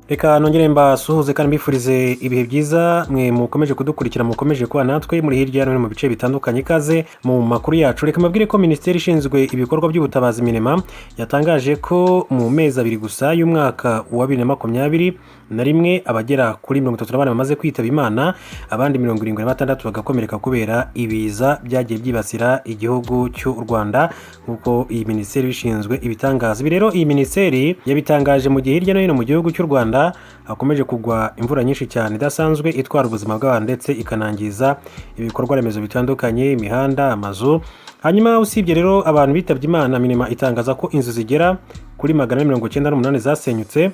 Reka nongere mbasuhuze kandi mbifurize ibihe byiza mwe mukomeje kudukurikira mukomeje kuba natwe muri hirya no hino mu bice bitandukanye ikaze mu makuru yacu. Reka mbabwire ko Minisiteri ishinzwe ibikorwa by'ubutabazi Minema yatangaje ko mu mezi abiri gusa y'umwaka wa 2021 abagera kuri 34 bamaze kwitaba Imana, abandi 76 bagakomereka kubera ibiza byagiye byibasira igihugu cy'u Rwanda nkuko iyi minisiteri ishinzwe ibitangaza. Ibi rero iyi minisiteri yabitangaje mu gihe hirya no hino mu gihugu cy'u Rwanda hakomeje kugwa imvura nyinshi cyane idasanzwe itwara ubuzima bw'abantu ndetse ikanangiza ibikorwa remezo bitandukanye, imihanda, amazu. Hanyuma usibye rero abantu bitabye Imana, Minema itangaza ko inzu zigera kuri 498 zasenyutse,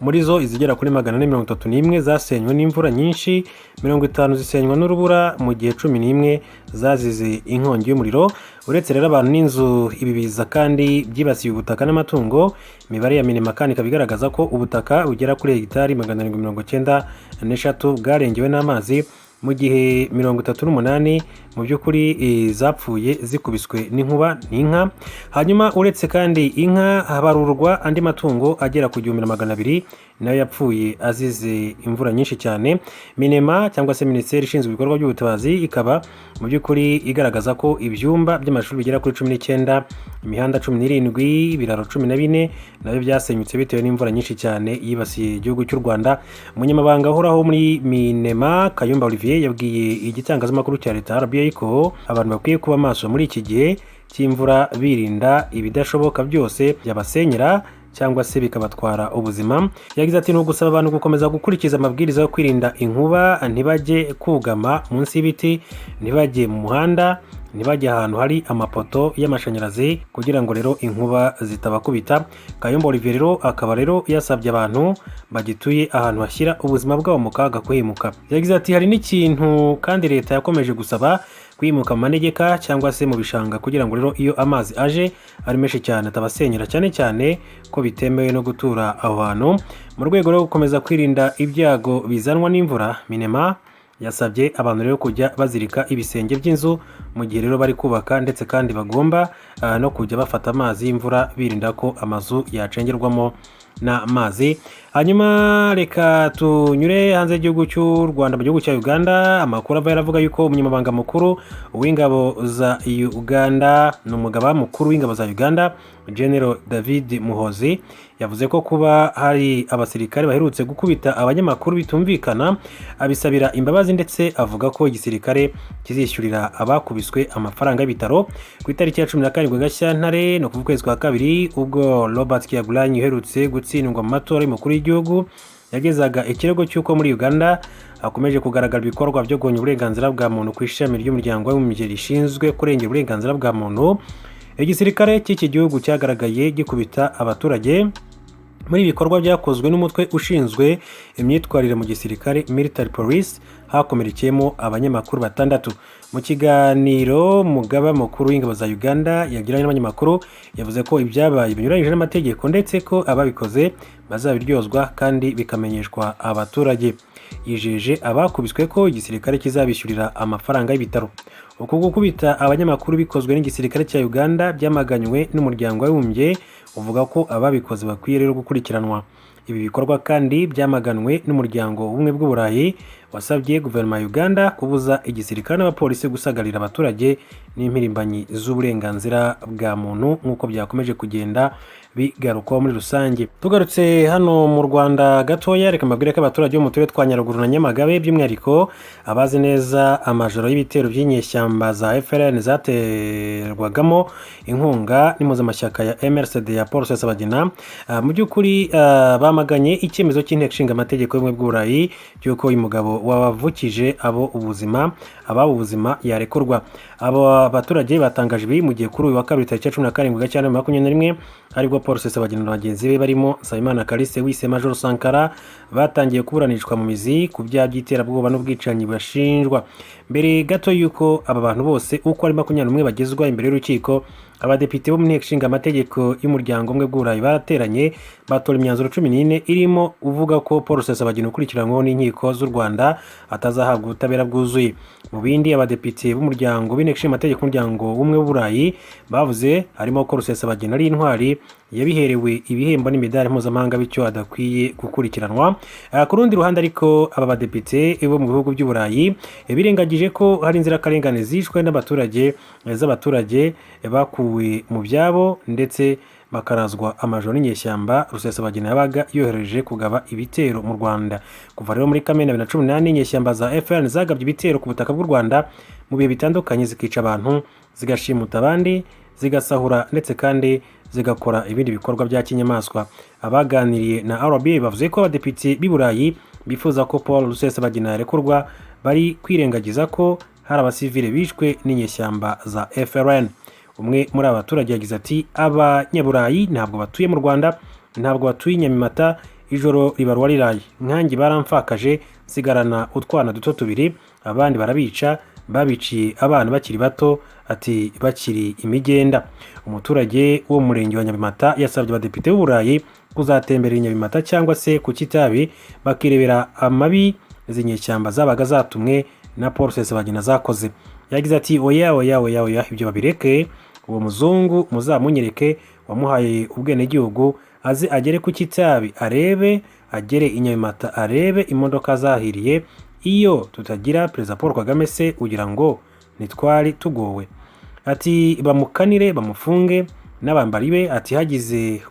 muri zo izigera kuri 431 zasenywe n'imvura nyinshi, 50 zisenywa n'urubura, mu gihe 11 zazize inkongi y'umuriro. Uretse rero abantu n'inzu ibi biza kandi byibasiye ubutaka n'amatungo, imibare ya Minema kandi ikabigaragaza ko ubutaka bugera kuri hegitari 793 bwarengewe n'amazi, mu gihe 38 mu by'ukuri zapfuye zikubiswe n'inkuba n'inka. Hanyuma uretse kandi inka habarurwa andi matungo agera ku 1200 nayo yapfuye azize imvura nyinshi cyane. Minema cyangwa se Minisiteri ishinzwe ibikorwa by'ubutabazi ikaba mu by'ukuri igaragaza ko ibyumba by'amashuri bigera kuri 19, imihanda 17, ibiraro 14 nabyo byasenyutse bitewe n'imvura nyinshi cyane yibasiye igihugu cy'u Rwanda. Umunyamabanga uhoraho muri Minema Kayumba Olivier yabwiye igitangazamakuru cya leta RBA ko abantu bakwiye kuba maso muri iki gihe cy'imvura birinda ibidashoboka byose byabasenyera cyangwa se bikabatwara ubuzima. Yagize ati no gusaba abantu gukomeza gukurikiza amabwiriza yo kwirinda inkuba, ntibajye kugama munsi y'ibiti, ntibajye mu muhanda, ntibajye ahantu hari amapoto y'amashanyarazi kugira ngo rero inkuba zitabakubita. Kayumba Olivier rero akaba rero yasabye abantu bagituye ahantu hashyira ubuzima bwabo mu kaga kwimuka. Yagize ati hari n'ikintu kandi leta yakomeje gusaba kwimuka mu manegeka cyangwa se mu bishanga kugira ngo rero iyo amazi aje ari menshi cyane atabasenyera, cyane cyane ko bitemewe no gutura aho hantu. Mu rwego rwo gukomeza kwirinda ibyago bizanwa n'imvura, Minema yasabye abantu rero kujya bazirika ibisenge by'inzu mu gihe rero bari kubaka, ndetse kandi bagomba no kujya bafata amazi y'imvura birinda ko amazu yacengerwamo n'amazi. Hanyuma reka tunyure hanze y'igihugu cy'u Rwanda mu gihugu cya Uganda. Amakuru ava yaravuga yuko umunyamabanga mukuru w'ingabo za Uganda n'umugaba mukuru w'ingabo za Uganda General David Muhozi yavuze ko kuba hari abasirikare baherutse gukubita abanyamakuru bitumvikana abisabira imbabazi, ndetse avuga ko igisirikare kizishyurira abakubiswe amafaranga y'ibitaro ku itariki ya 17 Gashyantare no ku kwezi kwa kabiri, ubwo Robert Kyagulanyi uherutse gutsindwa mu matora y'umukuru w'igihugu yagezaga ikirego cy'uko muri Uganda hakomeje kugaragara ibikorwa byo guhonya uburenganzira bwa muntu ku ishami ry'umuryango w'abibumbye rishinzwe kurengera uburenganzira bwa muntu. Igisirikare cy'iki gihugu cyagaragaye gikubita abaturage muri ibikorwa byakozwe n'umutwe ushinzwe imyitwarire mu gisirikare Military Police, hakomerekeyemo abanyamakuru 6. Mu kiganiro mugaba mukuru w'ingabo za Uganda yagiranye n'abanyamakuru yavuze ko ibyabaye binyuranyije n'amategeko, ndetse ko ababikoze bazabiryozwa kandi bikamenyeshwa abaturage. Yijeje abakubiswe ko igisirikare kizabishyurira amafaranga y'ibitaro. Uku gukubita abanyamakuru bikozwe n'igisirikare cya Uganda byamaganywe n'umuryango w'abibumbye uvuga ko ababikoze bakwiye rero gukurikiranwa. Ibi bikorwa kandi byamaganwe n'umuryango w'ubumwe bw'Uburayi wasabye guverinoma ya Uganda kubuza igisirikare n'abapolisi gusagarira abaturage n'impirimbanyi z'uburenganzira bwa muntu nk'uko byakomeje kugenda bigarukwaho muri rusange. Tugarutse hano mu Rwanda gatoya, reka mbabwire ko abaturage bo mu turere twa Nyaruguru na Nyamagabe by'umwihariko abazi neza amajoro y'ibitero by'inyeshyamba za FLN zaterwagamo inkunga n'impuzamashyaka ya MRCD ya Paul Rusesabagina, mu by'ukuri bamaganye icyemezo cy'inteko ishinga amategeko y'ubumwe bw'Uburayi cy'uko uyu mugabo wabavukije abo ubuzima yarekurwa. Abo baturage batangaje ibi mu gihe kuri uyu wa kabiri tariki ya 17 Gashyantare 2021 aribwo Paul Rusesabagina na bagenzi be barimo Nsabimana Callixte, Wise Major Sankara, batangiye kuburanishwa mu mizi ku byaha by'iterabwoba n'ubwicanyi bashinjwa. Mbere gato y'uko aba bantu bose uko ari 21 bagezwa imbere y'urukiko, abadepite bo mu nteko ishinga amategeko y'umuryango umwe bw'Uburayi barateranye batora imyanzuro 14 irimo uvuga ko Paul Rusesabagina ukurikiranyweho n'inkiko z'u Rwanda atazahabwa ubutabera bwuzuye. Mu bindi abadepite b'umuryango w'inteko ishinga amategeko y'umuryango umwe bw'Uburayi bavuze harimo ko Rusesabagina ari intwari yabiherewe ibihembo n'imidari mpuzamahanga bityo adakwiye gukurikiranwa. Ku rundi ruhande ariko aba badepite bo mu bihugu by'Uburayi birengagije ko hari inzirakarengane zishwe z'abaturage bakuwe mu byabo ndetse bakarazwa amajoro n'inyeshyamba Rusesabagina yabaga yohereje kugaba ibitero mu Rwanda. Kuva rero muri Kamena 2018 inyeshyamba za FPR zagabye ibitero ku butaka bw'u Rwanda mu bihe bitandukanye zikica abantu, zigashimuta abandi, zigasahura ndetse kandi zigakora ibindi bikorwa bya kinyamaswa. Abaganiriye na RBA bavuze ko abadepite b'i Burayi bifuza ko Paul Rusesabagina yarekurwa bari kwirengagiza ko hari abasivile bishwe n'inyeshyamba za FRN. Umwe muri abaturage yagize ati abanyaburayi ntabwo batuye mu Rwanda, ntabwo batuye Nyamimata, ijoro ribarwa riraye, nkangi baramfakaje sigarana utwana duto tubiri, abandi barabica, babiciye abana bakiri bato ati bakiri imigenda. Umuturage wo mu murenge wa Nyamimata yasabye abadepite b'Uburayi kuzatembera i Nyamimata cyangwa se ku Kitabi bakirebera amabi z'inyeshyamba zabaga zatumwe na Paul Rusesabagina zakoze. Yagize ati oya ibyo babireke, uwo muzungu muzamunyereke wamuhaye ubwenegihugu aze agere ku Kitabi arebe, agere i Nyamimata arebe imodoka zahiriye. Iyo tutagira Perezida Paul Kagame se ugira ngo nitwari tugowe. Ati bamukanire bamufunge n'abambari be, ati hagize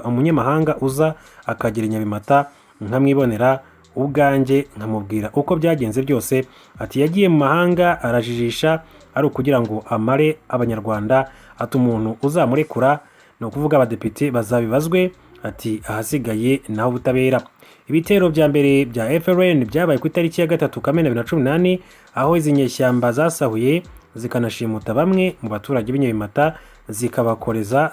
umunyamahanga uza akagera i Nyamimata nkamwibonera ubwanjye nkamubwira uko byagenze byose. Ati yagiye mu mahanga arajijisha ari ukugira ngo amare abanyarwanda, ati umuntu uzamurekura no kuvuga abadepite bazabibazwe, ati ahasigaye naho ubutabera. Ibitero bya mbere bya FRN byabaye ku itariki ya 3 Kamena 2018 aho izi nyeshyamba zasahuye zikanashimuta bamwe mu baturage b'Inyamimata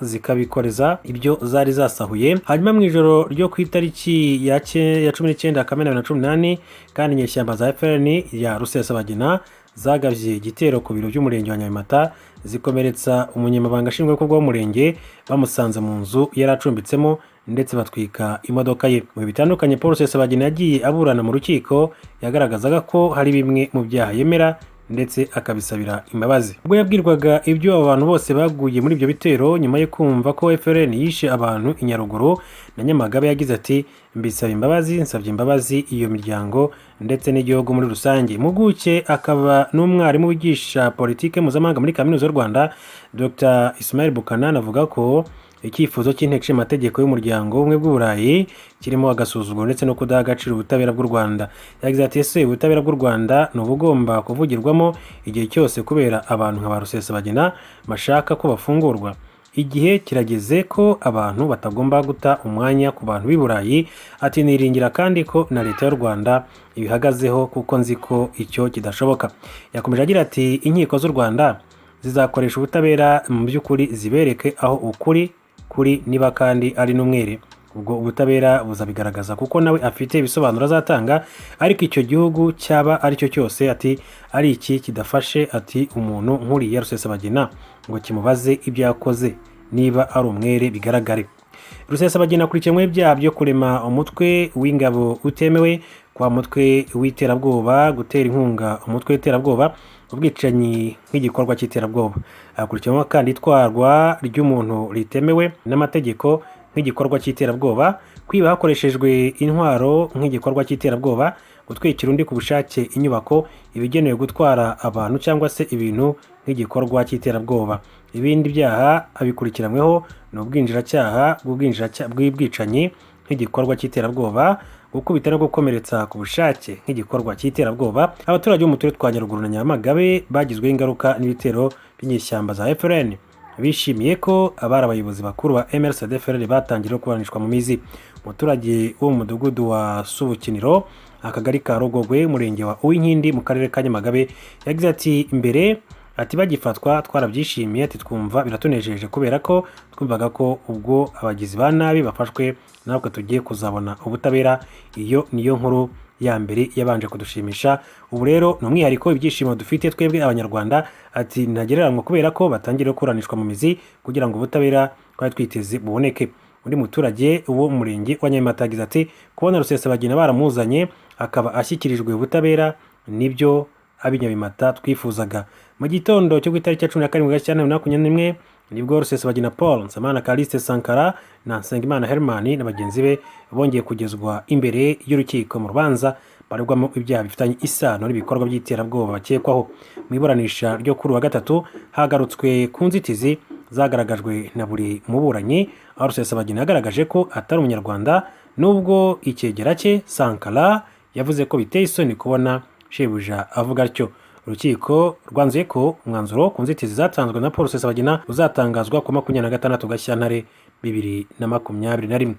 zikabikoreza ibyo zari zasahuye. Hanyuma mu ijoro ryo ku itariki ya 19 Kamena 2018 kandi inyeshyamba za FRN ya Rusesabagina zagabye igitero ku biro by'umurenge wa Nyamimata zikomeretsa umunyamabanga nshingwabikorwa w'umurenge bamusanze mu nzu yari acumbitsemo ndetse batwika imodoka ye. Mu bitandukanye Paul Rusesabagina yagiye aburana mu rukiko yagaragazaga ko hari bimwe mu byaha yemera ndetse akabisabira imbabazi. Ubwo yabwirwaga ibyo abantu bose baguye muri ibyo bitero nyuma yo kumva ko FRN yishe abantu i Nyaruguru na Nyamagabe, yagize ati mbisaba imbabazi, nsabye imbabazi iyo miryango ndetse n'igihugu muri rusange. Impuguke akaba n'umwarimu wigisha politike mpuzamahanga muri Kaminuza y'u Rwanda Dr Ismail Buchanan avuga ko icyifuzo cy'inteko ishinga amategeko y'umuryango umwe bw'Uburayi kirimo agasuzuguro ndetse no kudaha agaciro ubutabera bw'u Rwanda. Yagize ati ese ubutabera bw'u Rwanda ni ubugomba kuvugirwamo igihe cyose kubera abantu nka ba Rusesabagina bashaka ko bafungurwa? Igihe kirageze ko abantu batagomba guta umwanya ku bantu b'i Burayi. Ati niringira kandi ko na leta y'u Rwanda ibihagazeho kuko nzi ko icyo kidashoboka. Yakomeje agira ati inkiko z'u Rwanda zizakoresha ubutabera mu by'ukuri zibereke aho ukuri kuri niba kandi ari n'umwere. Ubwo ubutabera buzabigaragaza kuko nawe afite ibisobanuro azatanga, ariko icyo gihugu cyaba ari cyo cyose ati ari iki kidafashe ati umuntu nk'uriya Rusesabagina ngo kimubaze ibyo yakoze niba ari umwere bigaragare. Rusesabagina akurikiranyweho ibyaha byo kurema umutwe w'ingabo utemewe, kwa mutwe w'iterabwoba, gutera inkunga umutwe w'iterabwoba, ubwicanyi nk'igikorwa cy'iterabwoba. Akurikiranyweho kandi itwarwa ry'umuntu ritemewe n'amategeko nk'igikorwa cy'iterabwoba, kwiba hakoreshejwe intwaro nk'igikorwa cy'iterabwoba, gutwikira undi ku bushake inyubako, ibigenewe gutwara abantu cyangwa se ibintu nk'igikorwa cy'iterabwoba. Ibindi byaha abikurikiranyweho ni ubwinjiracyaha bw'ubwicanyi nk'igikorwa cy'iterabwoba, gukubita no gukomeretsa ku bushake nk'igikorwa cy'iterabwoba. Abaturage bo mu turere twa Nyaruguru na Nyamagabe bagizweho ingaruka n'ibitero by'inyeshyamba za FRN bishimiye ko abari abayobozi bakuru ba MRCD FRN batangiye kuburanishwa mu mizi. Umuturage wo mu mudugudu wa Subukiniro, akagari ka Rogogwe, umurenge wa Uwinkindi mu karere ka Nyamagabe, yagize ati mbere ati bagifatwa twarabyishimiye, ati twumva biratunejeje kubera ko twumvaga ko ubwo abagizi ba nabi bafashwe natwe tugiye kuzabona ubutabera. Iyo niyo nkuru ya mbere yabanje kudushimisha. Ubu rero ni umwihariko ibyishimo dufite twebwe abanyarwanda, ati ntagereranywa kubera ko batangiye kuranishwa mu mizi kugira ngo ubutabera twari twiteze buboneke. Undi muturage wo mu murenge wa Nyamata yagize ati kubona Rusesabagina baramuzanye akaba ashyikirijwe ubutabera nibyo ab'inyabimata twifuzaga. Mu gitondo cyo ku itariki ya 17 Gashyantare 2021 nibwo Rusesabagina Paul, Nsamana Callixte Sankara na Nsengimana Herman na bagenzi be bongeye kugezwa imbere y'urukiko mu rubanza baregwamo ibyaha bifitanye isano n'ibikorwa by'iterabwoba bakekwaho. Mu iburanisha ryo kuri wa gatatu hagarutswe ku nzitizi zagaragajwe na buri muburanyi, aho Rusesabagina yagaragaje ko atari umunyarwanda nubwo icyegera cye Sankara yavuze ko biteye isoni kubona shebuja avuga atyo. Urukiko rwanzuye ko umwanzuro ku nzitizi zatanzwe na Paul Rusesabagina uzatangazwa ku 26 Gashyantare 2021.